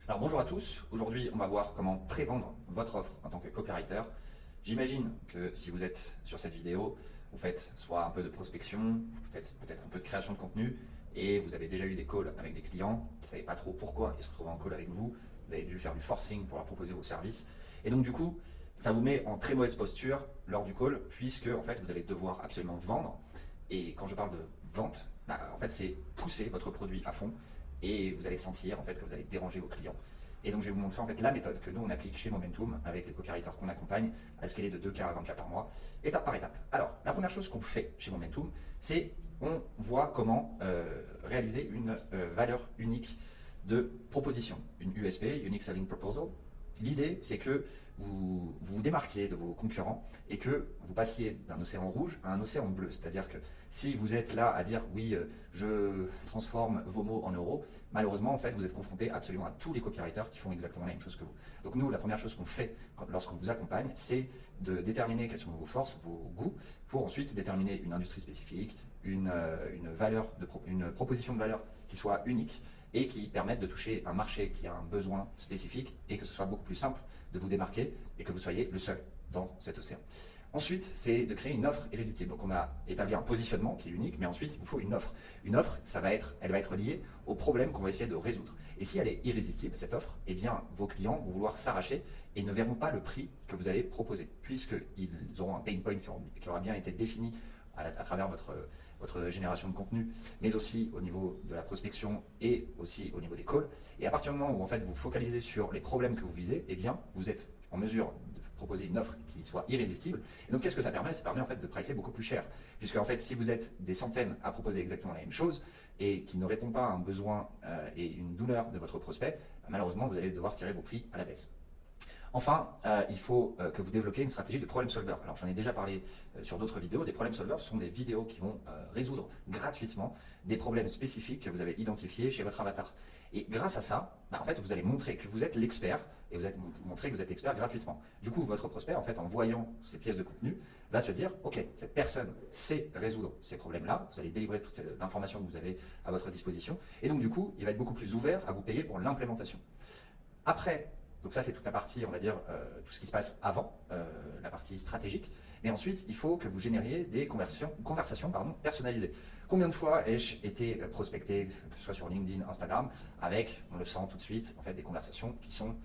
Alors bonjour à tous, aujourd'hui on va voir comment pré-vendre votre offre en tant que copywriter. J'imagine que si vous êtes sur cette vidéo, vous faites soit un peu de prospection, vous faites peut-être un peu de création de contenu et vous avez déjà eu des calls avec des clients qui ne savaient pas trop pourquoi ils se retrouvaient en call avec vous, vous avez dû faire du forcing pour leur proposer vos services et donc du coup ça vous met en très mauvaise posture lors du call puisque en fait vous allez devoir absolument vendre et quand je parle de vente, en fait c'est pousser votre produit à fond et vous allez sentir en fait que vous allez déranger vos clients. Et donc je vais vous montrer en fait la méthode que nous on applique chez Momentum avec les copywriters qu'on accompagne à scaler de 2K à 20K par mois, étape par étape. Alors la première chose qu'on fait chez Momentum, c'est on voit comment réaliser une valeur unique de proposition, une USP, Unique Selling Proposal. L'idée, c'est que vous démarquiez de vos concurrents et que vous passiez d'un océan rouge à un océan bleu. C'est-à-dire que si vous êtes là à dire oui, je transforme vos mots en euros, malheureusement, en fait, vous êtes confronté absolument à tous les copywriters qui font exactement la même chose que vous. Donc nous, la première chose qu'on fait lorsqu'on vous accompagne, c'est de déterminer quelles sont vos forces, vos goûts, pour ensuite déterminer une industrie spécifique, une proposition de valeur qui soit unique et qui permettent de toucher un marché qui a un besoin spécifique et que ce soit beaucoup plus simple de vous démarquer et que vous soyez le seul dans cet océan. Ensuite, c'est de créer une offre irrésistible. Donc on a établi un positionnement qui est unique, mais ensuite il vous faut une offre. Une offre, elle va être liée au problème qu'on va essayer de résoudre. Et si elle est irrésistible, cette offre, eh bien vos clients vont vouloir s'arracher et ne verront pas le prix que vous allez proposer, puisqu'ils auront un pain point qui aura bien été défini à travers votre génération de contenu, mais aussi au niveau de la prospection et aussi au niveau des calls. Et à partir du moment où en fait vous focalisez sur les problèmes que vous visez, eh bien vous êtes en mesure de proposer une offre qui soit irrésistible. Et donc qu'est-ce que ça permet? Ça permet en fait de pricer beaucoup plus cher, puisque en fait si vous êtes des centaines à proposer exactement la même chose et qui ne répond pas à un besoin et une douleur de votre prospect, malheureusement vous allez devoir tirer vos prix à la baisse. Enfin, il faut que vous développiez une stratégie de problem solver. Alors j'en ai déjà parlé sur d'autres vidéos. Des problem solvers sont des vidéos qui vont résoudre gratuitement des problèmes spécifiques que vous avez identifiés chez votre avatar. Et grâce à ça, en fait, vous allez montrer que vous êtes l'expert et vous allez montrer que vous êtes expert gratuitement. Du coup, votre prospect, en fait, en voyant ces pièces de contenu, va se dire, ok, cette personne sait résoudre ces problèmes-là. Vous allez délivrer toute l'information que vous avez à votre disposition. Et donc, du coup, il va être beaucoup plus ouvert à vous payer pour l'implémentation. Après, donc ça, c'est toute la partie, on va dire, tout ce qui se passe avant, la partie stratégique. Mais ensuite, il faut que vous génériez des conversations personnalisées. Combien de fois ai-je été prospecté, que ce soit sur LinkedIn, Instagram, avec, on le sent tout de suite, en fait, des conversations qui sont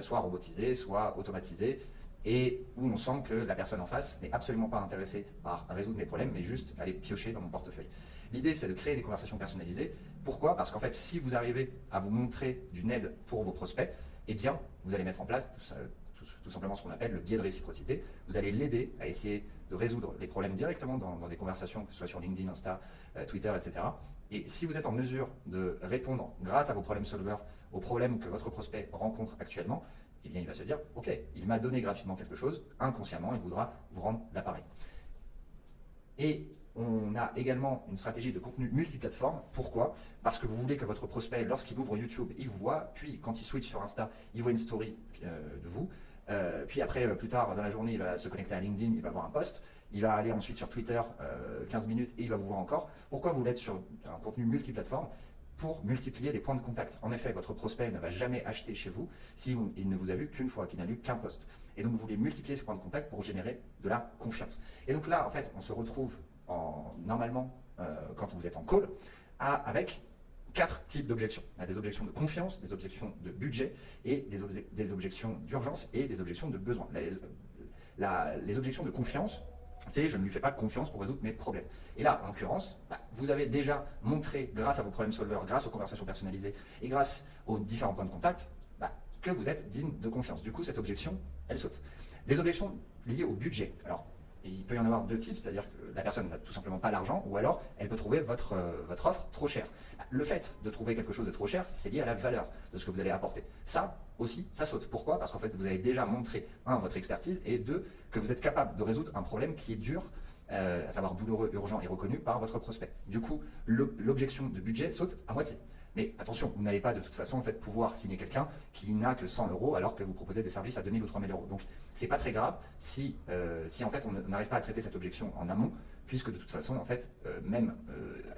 soit robotisées, soit automatisées, et où on sent que la personne en face n'est absolument pas intéressée par résoudre mes problèmes, mais juste aller piocher dans mon portefeuille. L'idée, c'est de créer des conversations personnalisées. Pourquoi? Parce qu'en fait, si vous arrivez à vous montrer d'une aide pour vos prospects, eh bien, vous allez mettre en place tout simplement ce qu'on appelle le biais de réciprocité. Vous allez l'aider à essayer de résoudre les problèmes directement dans des conversations, que ce soit sur LinkedIn, Insta, Twitter, etc. Et si vous êtes en mesure de répondre, grâce à vos problem solvers, aux problèmes que votre prospect rencontre actuellement, eh bien, il va se dire, ok, il m'a donné gratuitement quelque chose, inconsciemment, il voudra vous rendre l'appareil. Et on a également une stratégie de contenu multiplateforme. Pourquoi? Parce que vous voulez que votre prospect, lorsqu'il ouvre YouTube, il vous voit, puis quand il switch sur Insta, il voit une story de vous, puis après, plus tard dans la journée, il va se connecter à LinkedIn, il va voir un post, il va aller ensuite sur Twitter 15 minutes et il va vous voir encore. Pourquoi vous voulez être sur un contenu multiplateforme? Pour multiplier les points de contact. En effet, votre prospect ne va jamais acheter chez vous s'il ne vous a vu qu'une fois, qu'il n'a lu qu'un post. Et donc, vous voulez multiplier ces points de contact pour générer de la confiance. Et donc là, en fait, on se retrouve normalement, quand vous êtes en call, avec 4 types d'objections. On a des objections de confiance, des objections de budget et des objections d'urgence et des objections de besoin. Les objections de confiance, c'est je ne lui fais pas confiance pour résoudre mes problèmes. Et là, en l'occurrence, vous avez déjà montré, grâce à vos problèmes solvers, grâce aux conversations personnalisées et grâce aux différents points de contact, que vous êtes digne de confiance. Du coup, cette objection, elle saute. Les objections liées au budget. Alors, il peut y en avoir 2 types, c'est-à-dire que la personne n'a tout simplement pas l'argent, ou alors elle peut trouver votre offre trop chère. Le fait de trouver quelque chose de trop cher, c'est lié à la valeur de ce que vous allez apporter. Ça aussi, ça saute. Pourquoi? Parce qu'en fait, vous avez déjà montré, 1, votre expertise, et 2, que vous êtes capable de résoudre un problème qui est dur, à savoir douloureux, urgent et reconnu par votre prospect. Du coup, l'objection de budget saute à moitié. Mais attention, vous n'allez pas de toute façon en fait, pouvoir signer quelqu'un qui n'a que 100 € alors que vous proposez des services à 2000 ou 3000 €. Donc, c'est pas très grave si en fait on n'arrive pas à traiter cette objection en amont, puisque de toute façon, en fait, même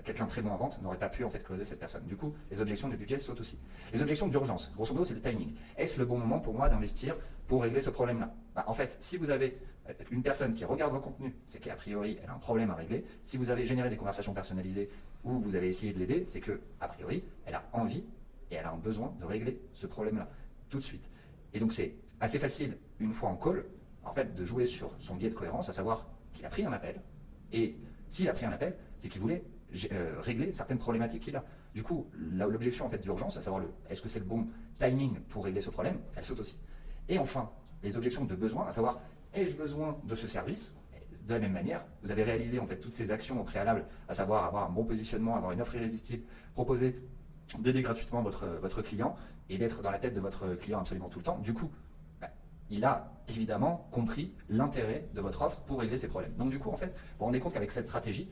quelqu'un très bon en vente n'aurait pas pu en fait closer cette personne. Du coup, les objections de budget sautent aussi. Les objections d'urgence, grosso modo, c'est le timing. Est-ce le bon moment pour moi d'investir pour régler ce problème-là? En fait, si vous avez une personne qui regarde vos contenus, c'est qu'a priori, elle a un problème à régler. Si vous avez généré des conversations personnalisées ou vous avez essayé de l'aider, c'est que, a priori, elle a envie et elle a un besoin de régler ce problème-là tout de suite. Et donc, c'est assez facile, une fois en call, en fait, de jouer sur son biais de cohérence, à savoir qu'il a pris un appel. Et s'il a pris un appel, c'est qu'il voulait régler certaines problématiques qu'il a. Du coup, l'objection en fait d'urgence, à savoir est-ce que c'est le bon timing pour régler ce problème, elle saute aussi. Et enfin, les objections de besoin, à savoir ai-je besoin de ce service? De la même manière, vous avez réalisé en fait toutes ces actions au préalable, à savoir avoir un bon positionnement, avoir une offre irrésistible, proposer d'aider gratuitement votre client et d'être dans la tête de votre client absolument tout le temps. Du coup, il a évidemment compris l'intérêt de votre offre pour régler ses problèmes. Donc du coup, en fait, vous vous rendez compte qu'avec cette stratégie,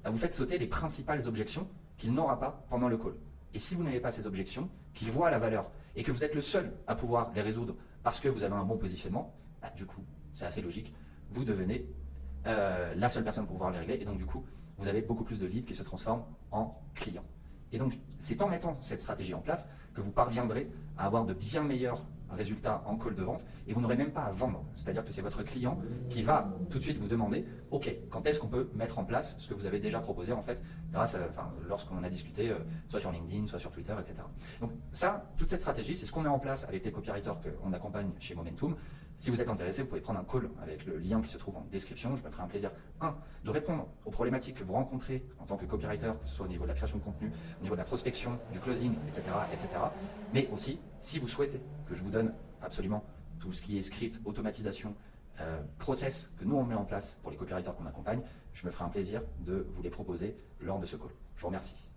vous faites sauter les principales objections qu'il n'aura pas pendant le call. Et si vous n'avez pas ces objections, qu'il voit la valeur et que vous êtes le seul à pouvoir les résoudre parce que vous avez un bon positionnement, du coup, c'est assez logique, vous devenez la seule personne pour pouvoir les régler et donc du coup, vous avez beaucoup plus de leads qui se transforment en clients. Et donc, c'est en mettant cette stratégie en place que vous parviendrez à avoir de bien meilleurs résultats en call de vente et vous n'aurez même pas à vendre. C'est-à-dire que c'est votre client qui va tout de suite vous demander « Ok, quand est-ce qu'on peut mettre en place ce que vous avez déjà proposé en fait lorsqu'on a discuté soit sur LinkedIn, soit sur Twitter, etc. » Donc ça, toute cette stratégie, c'est ce qu'on met en place avec les copywriters qu'on accompagne chez Momentum. Si vous êtes intéressé, vous pouvez prendre un call avec le lien qui se trouve en description. Je me ferai un plaisir, de répondre aux problématiques que vous rencontrez en tant que copywriter, que ce soit au niveau de la création de contenu, au niveau de la prospection, du closing, etc., etc. Mais aussi, si vous souhaitez que je vous donne absolument tout ce qui est script, automatisation, process que nous on met en place pour les copywriters qu'on accompagne, je me ferai un plaisir de vous les proposer lors de ce call. Je vous remercie.